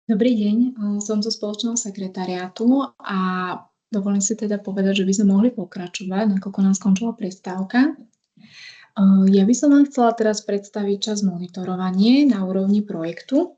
Dobrý deň, som zo spoločného sekretariátu a dovolím si teda povedať, že by sme mohli pokračovať, nakoľko nám skončila prestávka. Ja by som vám chcela teraz predstaviť čas monitorovanie na úrovni projektu.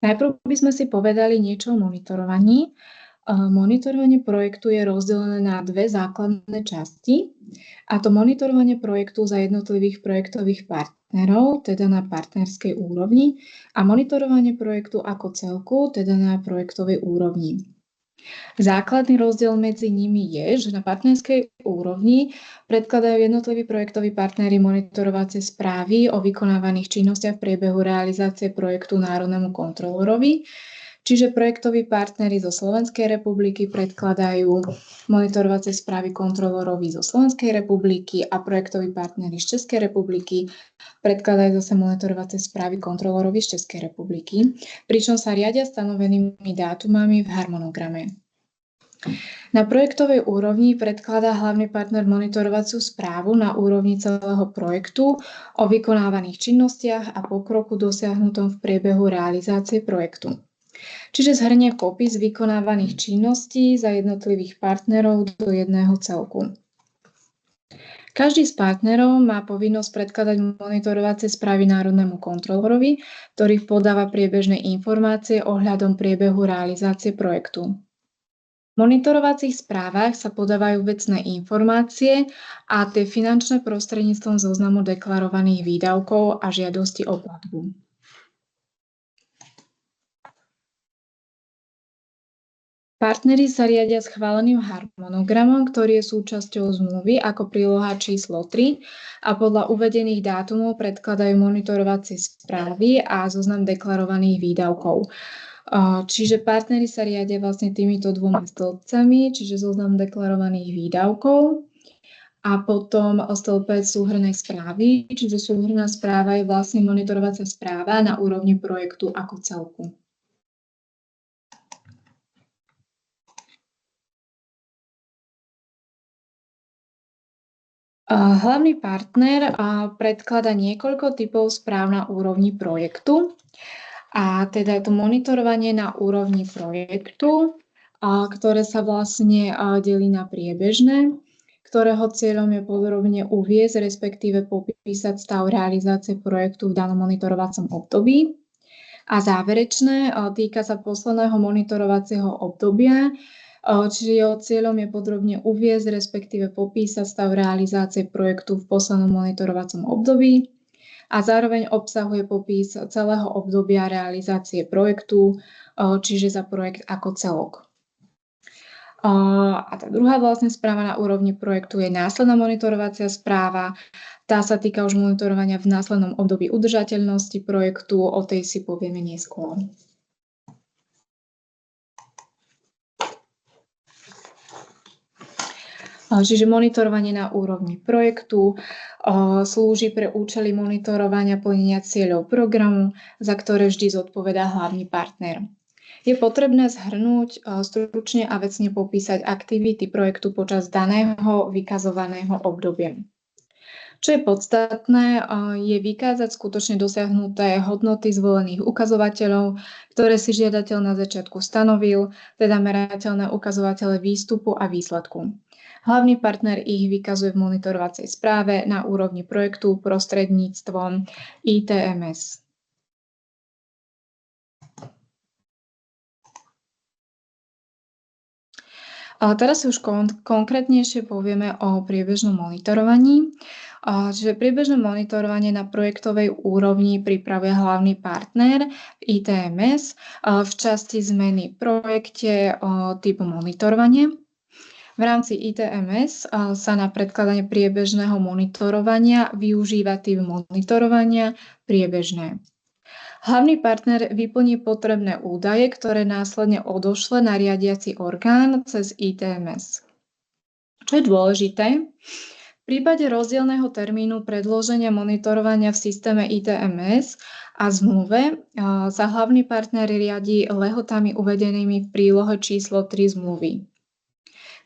Najprv by sme si povedali niečo o monitorovaní. Monitorovanie projektu je rozdelené na dve základné časti, a to monitorovanie projektu za jednotlivých projektových partnerov, teda na partnerskej úrovni, a monitorovanie projektu ako celku, teda na projektovej úrovni. Základný rozdiel medzi nimi je, že na partnerskej úrovni predkladajú jednotliví projektoví partneri monitorovacie správy o vykonávaných činnostiach v priebehu realizácie projektu národnému kontrolorovi. Čiže projektoví partneri zo Slovenskej republiky predkladajú monitorovacie správy kontrolorovi zo Slovenskej republiky a projektoví partneri z Českej republiky predkladajú zase monitorovacie správy kontrolorovi z Českej republiky, pričom sa riadia stanovenými dátumami v harmonograme. Na projektovej úrovni predkladá hlavný partner monitorovaciu správu na úrovni celého projektu o vykonávaných činnostiach a pokroku dosiahnutom v priebehu realizácie projektu. Čiže zhrnie popis vykonávaných činností za jednotlivých partnerov do jedného celku. Každý z partnerov má povinnosť predkladať monitorovacie správy národnému kontrolorovi, ktorý podáva priebežné informácie ohľadom priebehu realizácie projektu. V monitorovacích správach sa podávajú vecné informácie a tie finančné prostredníctvom zoznamu deklarovaných výdavkov a žiadosti o platbu. Partneri sa riadia schváleným harmonogramom, ktorý je súčasťou zmluvy ako príloha číslo 3 a podľa uvedených dátumov predkladajú monitorovacie správy a zoznam deklarovaných výdavkov. Čiže partneri sa riadia vlastne týmito dvoma stĺpcami, čiže zoznam deklarovaných výdavkov a potom stĺpec súhrnnej správy, čiže súhrnná správa je vlastne monitorovacia správa na úrovni projektu ako celku. Hlavný partner predkladá niekoľko typov správ na úrovni projektu. A teda je to monitorovanie na úrovni projektu, ktoré sa vlastne delí na priebežné, ktorého cieľom je podrobne uviesť, respektíve popísať stav realizácie projektu v danom monitorovacom období. A záverečné týka sa posledného monitorovacieho obdobia, čiže jeho cieľom je podrobne uviesť, respektíve popísať stav realizácie projektu v poslednom monitorovacom období a zároveň obsahuje popis celého obdobia realizácie projektu, čiže za projekt ako celok. A tá druhá vlastne správa na úrovni projektu je následná monitorovacia správa. Tá sa týka už monitorovania v následnom období udržateľnosti projektu, o tej si povieme neskôr. Čiže monitorovanie na úrovni projektu slúži pre účely monitorovania plnenia cieľov programu, za ktoré vždy zodpovedá hlavný partner. Je potrebné zhrnúť stručne a vecne popísať aktivity projektu počas daného vykazovaného obdobia. Čo je podstatné, je vykázať skutočne dosiahnuté hodnoty zvolených ukazovateľov, ktoré si žiadateľ na začiatku stanovil, teda merateľné ukazovatele výstupu a výsledku. Hlavný partner ich vykazuje v monitorovacej správe na úrovni projektu prostredníctvom ITMS. Teraz už konkrétnejšie povieme o priebežnom monitorovaní. Čiže priebežné monitorovanie na projektovej úrovni pripravuje hlavný partner v ITMS v časti zmeny v projekte typu monitorovanie. V rámci ITMS sa na predkladanie priebežného monitorovania využíva typ monitorovania priebežné. Hlavný partner vyplní potrebné údaje, ktoré následne odošle na riadiaci orgán cez ITMS. Čo je dôležité, v prípade rozdielneho termínu predloženia monitorovania v systéme ITMS a zmluve sa hlavný partner riadi lehotami uvedenými v prílohe číslo 3 zmluvy.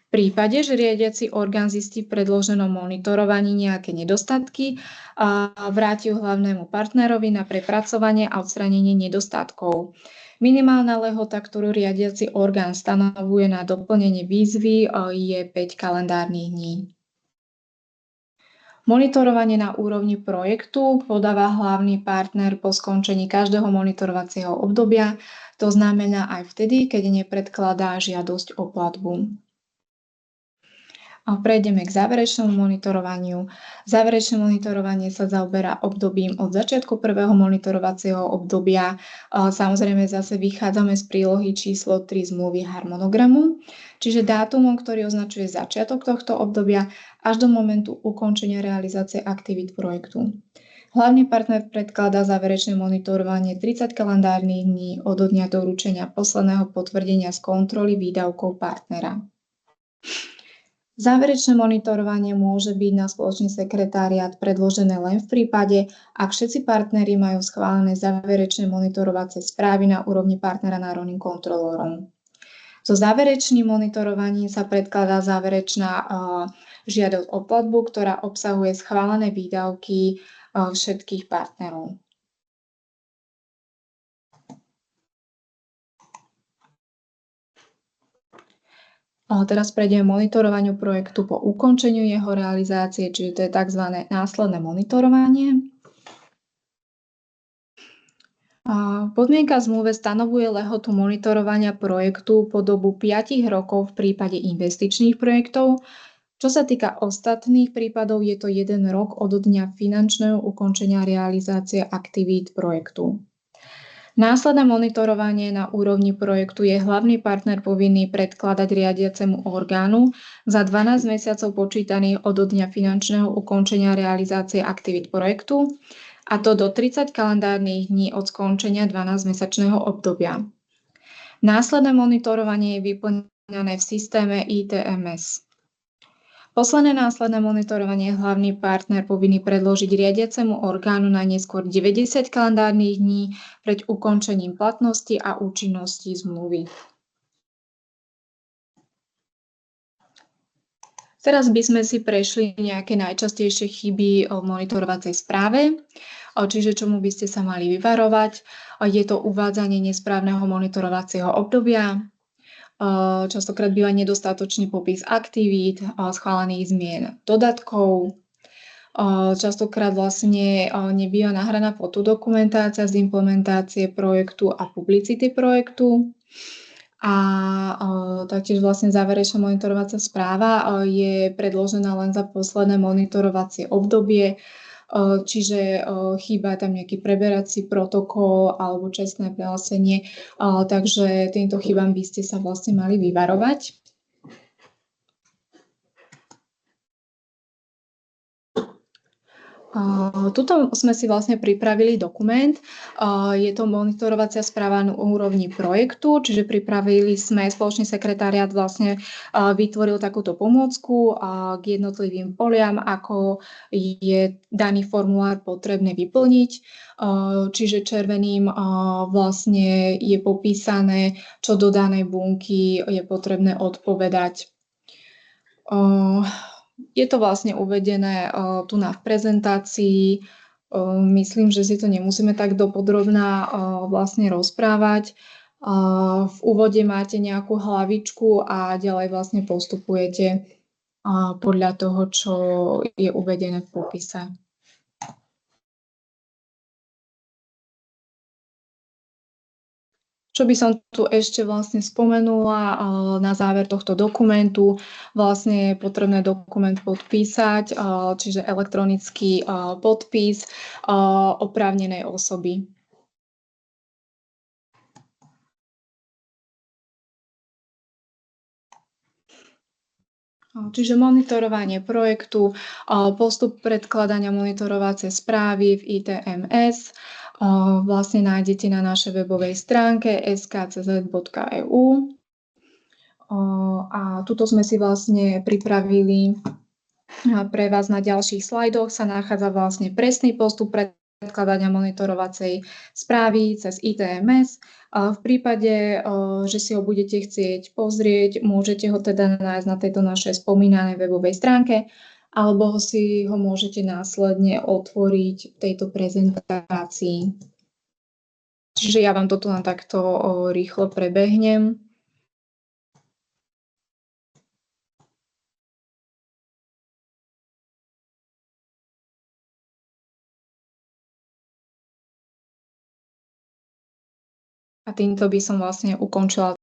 V prípade, že riadiaci orgán zistí v predloženom monitorovaní nejaké nedostatky, vráti ju hlavnému partnerovi na prepracovanie a odstránenie nedostatkov. Minimálna lehota, ktorú riadiaci orgán stanovuje na doplnenie výzvy, je 5 kalendárnych dní. Monitorovanie na úrovni projektu podáva hlavný partner po skončení každého monitorovacieho obdobia, to znamená aj vtedy, keď nepredkladá žiadosť o platbu. Prejdeme k záverečnému monitorovaniu. Záverečné monitorovanie sa zaoberá obdobím od začiatku prvého monitorovacieho obdobia. Samozrejme zase vychádzame z prílohy číslo 3 zmluvy harmonogramu, čiže dátumom, ktorý označuje začiatok tohto obdobia až do momentu ukončenia realizácie aktivít projektu. Hlavný partner predkladá záverečné monitorovanie 30 kalendárnych dní od dňa doručenia posledného potvrdenia z kontroly výdavkov partnera. Záverečné monitorovanie môže byť na spoločný sekretariát predložené len v prípade, ak všetci partneri majú schválené záverečné monitorovacie správy na úrovni partnera národným kontrolórom. So záverečným monitorovaním sa predkladá záverečná žiadosť o platbu, ktorá obsahuje schválené výdavky všetkých partnerov. Teraz prejdeme monitorovaniu projektu po ukončeniu jeho realizácie, čiže to je tzv. Následné monitorovanie. Podmienka v zmluve stanovuje lehotu monitorovania projektu po dobu 5 rokov v prípade investičných projektov. Čo sa týka ostatných prípadov, je to 1 rok od dňa finančného ukončenia realizácie aktivít projektu. Následné monitorovanie na úrovni projektu je hlavný partner povinný predkladať riadiacemu orgánu za 12 mesiacov počítaných od dňa finančného ukončenia realizácie aktivít projektu, a to do 30 kalendárnych dní od skončenia 12-mesačného obdobia. Následné monitorovanie je vyplňané v systéme ITMS. Posledné následné monitorovanie je hlavný partner povinný predložiť riadiacemu orgánu najneskôr 90 kalendárnych dní pred ukončením platnosti a účinnosti zmluvy. Teraz by sme si prešli nejaké najčastejšie chyby v monitorovacej správe, čiže čomu by ste sa mali vyvarovať. Je to uvádzanie nesprávneho monitorovacieho obdobia. Častokrát býva nedostatočný popis aktivít, schválených zmien dodatkov. Častokrát vlastne nebýva nahraná fotodokumentácia z implementácie projektu a publicity projektu. A taktiež vlastne záverečná monitorovacia správa je predložená len za posledné monitorovacie obdobie, čiže chýba tam nejaký preberací protokol alebo čestné prehlásenie, takže týmto chybám by ste sa vlastne mali vyvarovať. Tuto sme si vlastne pripravili dokument. Je to monitorovacia správa na úrovni projektu, čiže pripravili sme, spoločný sekretariát vlastne vytvoril takúto pomôcku k jednotlivým poliam, ako je daný formulár potrebné vyplniť. Čiže červeným vlastne je popísané, čo do danej bunky je potrebné odpovedať. Je to vlastne uvedené tu v prezentácii. Myslím, že si to nemusíme tak dopodrobná vlastne rozprávať. V úvode máte nejakú hlavičku a ďalej vlastne postupujete podľa toho, čo je uvedené v popise. Čo by som tu ešte vlastne spomenula na záver tohto dokumentu, vlastne je potrebné dokument podpísať, čiže elektronický podpis oprávnenej osoby. Čiže monitorovanie projektu, postup predkladania monitorovacej správy v ITMS, vlastne nájdete na našej webovej stránke skcz.eu. A tuto sme si vlastne pripravili pre vás na ďalších slajdoch, sa nachádza vlastne presný postup predkladania monitorovacej správy cez ITMS. V prípade, že si ho budete chcieť pozrieť, môžete ho teda nájsť na tejto našej spomínanej webovej stránke, alebo si ho môžete následne otvoriť v tejto prezentácii. Čiže ja vám toto len takto rýchlo prebehnem. A týmto by som vlastne ukončila